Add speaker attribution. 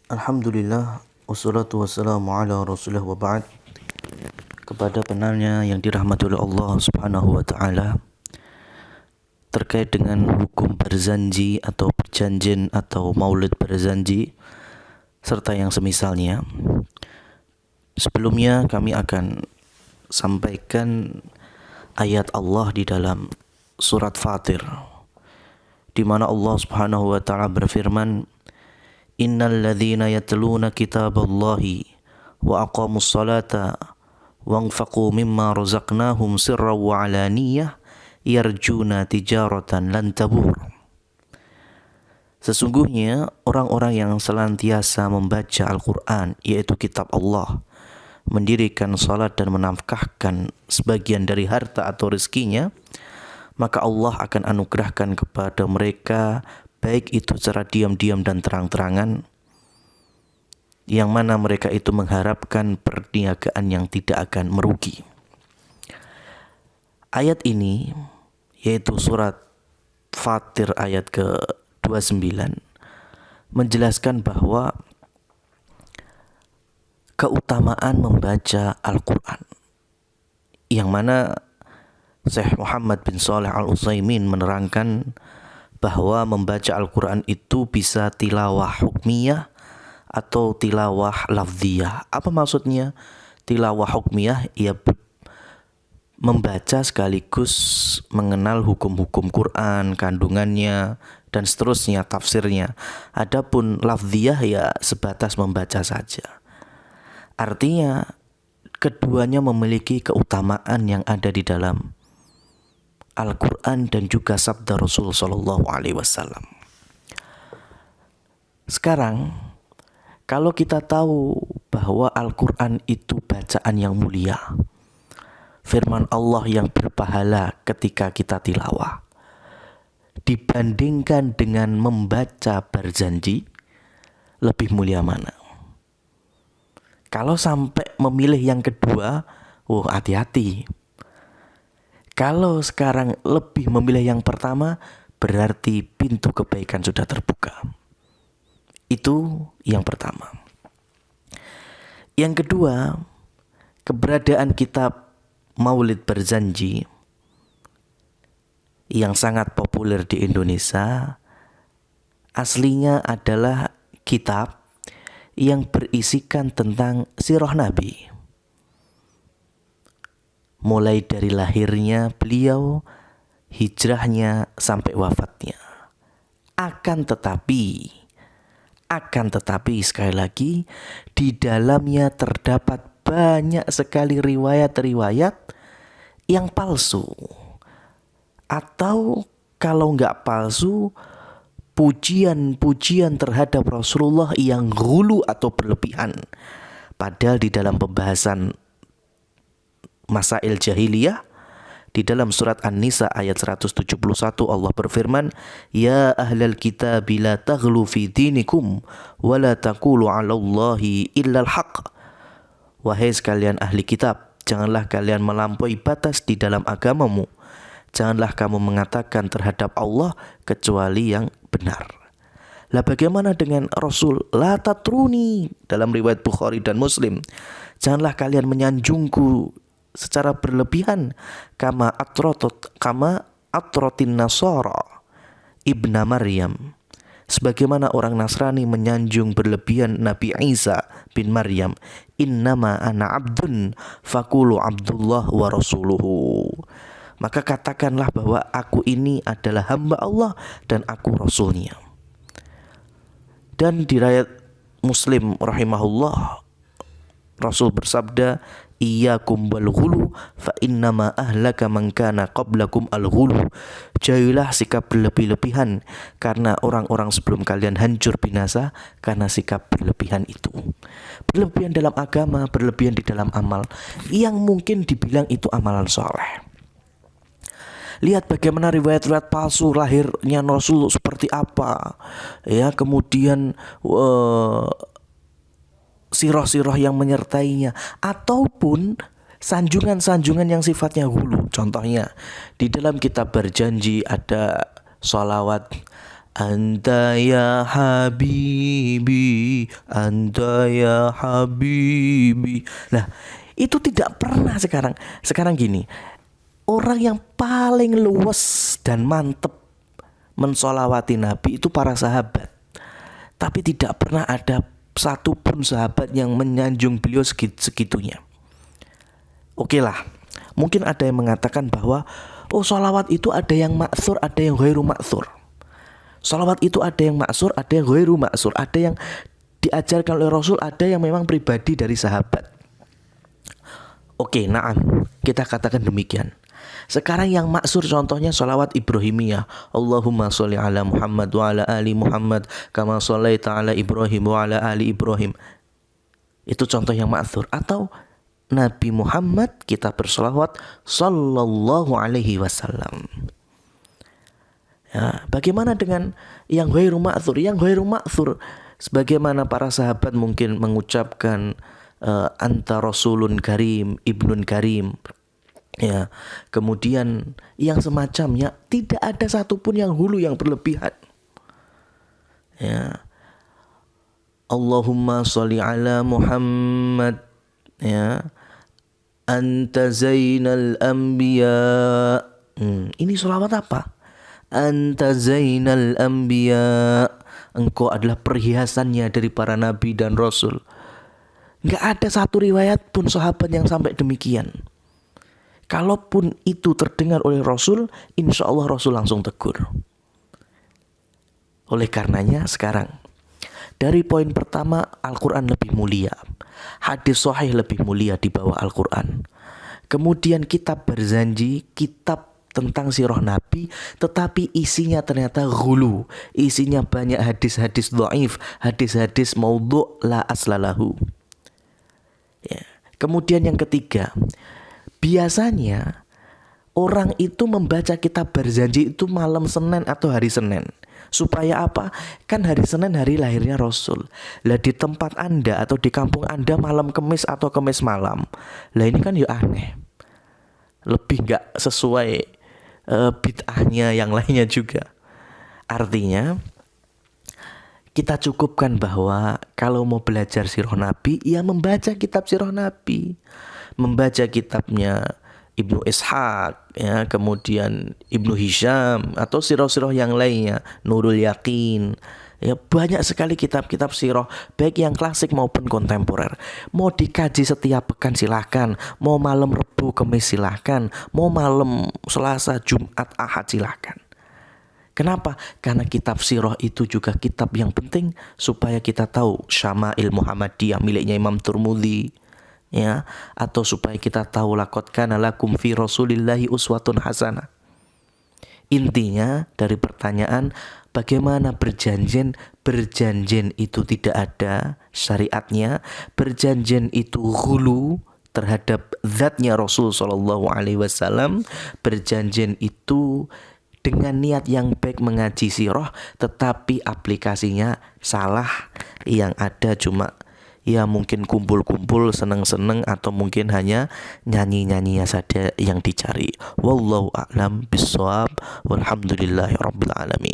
Speaker 1: Alhamdulillah, wassalatu wassalamu ala rasulillah wa ba'd. Kepada penanya yang dirahmati oleh Allah subhanahu wa ta'ala, terkait dengan hukum berzanji atau perjanjian atau maulid berzanji serta yang semisalnya, sebelumnya kami akan sampaikan ayat Allah di dalam surat Fatir, di mana Allah subhanahu wa ta'ala berfirman, Innal ladzina yatluna kitaballahi wa aqamus salata wa anfaqu mimma razaqnahum sirran wa alaniyah yarjuna tijaratan lan tabur. Sesungguhnya orang-orang yang senantiasa membaca Al-Quran, yaitu kitab Allah, mendirikan salat dan menafkahkan sebagian dari harta atau rezekinya, maka Allah akan anugerahkan kepada mereka baik itu secara diam-diam dan terang-terangan, yang mana mereka itu mengharapkan perniagaan yang tidak akan merugi. Ayat ini, yaitu surat Fatir ayat ke-29, menjelaskan bahwa keutamaan membaca Al-Quran, yang mana Syekh Muhammad bin Shalih Al-Utsaimin menerangkan bahwa membaca Al-Quran itu bisa tilawah hukmiyah atau tilawah lafziyah. Apa maksudnya tilawah hukmiyah? Ya, membaca sekaligus mengenal hukum-hukum Quran, kandungannya, dan seterusnya, tafsirnya. Adapun lafziyah ya sebatas membaca saja. Artinya keduanya memiliki keutamaan yang ada di dalam Al-Quran dan juga sabda Rasul Sallallahu Alaihi Wasallam. Sekarang, kalau kita tahu bahwa Al-Quran itu bacaan yang mulia, firman Allah yang berpahala ketika kita tilawah, dibandingkan dengan membaca berjanji, lebih mulia mana? Kalau sampai memilih yang kedua, hati-hati. Kalau sekarang lebih memilih yang pertama, berarti pintu kebaikan sudah terbuka. Itu yang pertama. Yang kedua, keberadaan kitab Maulid Berzanji yang sangat populer di Indonesia, aslinya adalah kitab yang berisikan tentang sirah Nabi, mulai dari lahirnya beliau, hijrahnya sampai wafatnya. Akan tetapi sekali lagi, di dalamnya terdapat banyak sekali riwayat-riwayat yang palsu. Atau kalau nggak palsu, pujian-pujian terhadap Rasulullah yang ghulu atau berlebihan. Padahal di dalam pembahasan Masail Jahiliyah, di dalam surat An-Nisa ayat 171 Allah berfirman, Ya ahlal kitab la taghlu fi dinikum wa la taqulu 'ala Allahi illal haqq. Wahai sekalian ahli kitab, janganlah kalian melampaui batas di dalam agamamu. Janganlah kamu mengatakan terhadap Allah kecuali yang benar. Lah bagaimana dengan Rasul? La tatruni, dalam riwayat Bukhari dan Muslim. Janganlah kalian menyanjungku secara berlebihan, kama atrotin Nasara ibna Maryam, sebagaimana orang Nasrani menyanjung berlebihan Nabi Isa bin Maryam. Innama ana abdun fakulu abdullah wa rasuluhu. Maka katakanlah bahwa aku ini adalah hamba Allah dan aku Rasulnya. Dan di riwayat Muslim rahimahullah, Rasul bersabda, Iyyakum wal ghulu fa innama ahlaka man kana qablakum al ghulu. Jauhilah sikap berlebih-lebihan, karena orang-orang sebelum kalian hancur binasa karena sikap berlebihan itu. Berlebihan dalam agama, berlebihan di dalam amal, yang mungkin dibilang itu amalan soleh. Lihat bagaimana riwayat-riwayat palsu lahirnya Rasul seperti apa, ya, kemudian sirah-sirah yang menyertainya, ataupun sanjungan-sanjungan yang sifatnya hulu. Contohnya di dalam kitab berjanji ada sholawat Anta ya habibi, anta ya habibi. Nah, itu tidak pernah sekarang. Sekarang gini, orang yang paling luwes dan mantep mensolawati Nabi itu para sahabat. Tapi tidak pernah ada satupun sahabat yang menyanjung beliau segitunya. Oke lah, mungkin ada yang mengatakan bahwa sholawat itu ada yang maksur, ada yang ghairu maksur. Sholawat itu ada yang maksur, ada yang ghairu maksur. Ada yang diajarkan oleh Rasul, ada yang memang pribadi dari sahabat. Oke, na'am, kita katakan demikian. Sekarang yang maksur contohnya sholawat Ibrahimiyah. Allahumma sholli ala Muhammad wa ala ali Muhammad kama shollaita ala Ibrahim wa ala ali Ibrahim. Itu contoh yang maksur. Atau Nabi Muhammad kita bersolawat sallallahu alaihi wasallam. Ya, bagaimana dengan yang ghairu ma'tsur? Yang ghairu ma'tsur sebagaimana para sahabat mungkin mengucapkan anta rasulun karim, ibnun karim. Ya, kemudian yang semacamnya, tidak ada satupun yang hulu, yang berlebihan. Ya. Allahumma sholli ala Muhammad. Ya. Anta zainal anbiya. Ini sholawat apa? Anta zainal anbiya. Engkau adalah perhiasannya dari para nabi dan rasul. Enggak ada satu riwayat pun sahabat yang sampai demikian. Kalaupun itu terdengar oleh Rasul, insya Allah Rasul langsung tegur. Oleh karenanya sekarang, dari poin pertama, Al-Quran lebih mulia. Hadis sahih lebih mulia di bawah Al-Quran. Kemudian kitab berjanji, kitab tentang sirah Nabi, tetapi isinya ternyata ghulu. Isinya banyak hadis-hadis dhaif, hadis-hadis maudhu' la aslalahu. Ya. Kemudian yang ketiga, biasanya orang itu membaca kitab berjanji itu malam Senin atau hari Senin. Supaya apa? Kan hari Senin hari lahirnya Rasul. Lah di tempat Anda atau di kampung Anda malam Kemis atau Kemis malam. Lah ini kan ya aneh. Lebih gak sesuai bid'ahnya yang lainnya juga. Artinya kita cukupkan bahwa kalau mau belajar sirah Nabi, ya membaca kitab sirah Nabi. Membaca kitabnya Ibnu Ishaq, ya, kemudian Ibnu Hisham atau sirah-sirah yang lainnya, Nurul Yakin. Ya, banyak sekali kitab-kitab sirah, baik yang klasik maupun kontemporer. Mau dikaji setiap pekan silahkan, mau malam Rebu Kamis silahkan, mau malam Selasa Jumat Ahad silahkan. Kenapa? Karena kitab sirah itu juga kitab yang penting supaya kita tahu Syama'il Muhammadiyah miliknya Imam Tirmidzi. Ya, atau supaya kita tahu laqad kana lakum fi Rasulillahi uswatun hasanah. Intinya dari pertanyaan bagaimana berjanjian? Berjanjian itu tidak ada syariatnya. Berjanjian itu ghulu terhadap zatnya Rasul sallallahu alaihi wasallam. Berjanjian itu dengan niat yang baik mengaji sirah, tetapi aplikasinya salah. Yang ada cuma ya mungkin kumpul-kumpul seneng-seneng atau mungkin hanya nyanyi-nyanyi saja yang dicari. Wallahu a'lam bishawab. Walhamdulillahirabbil alamin.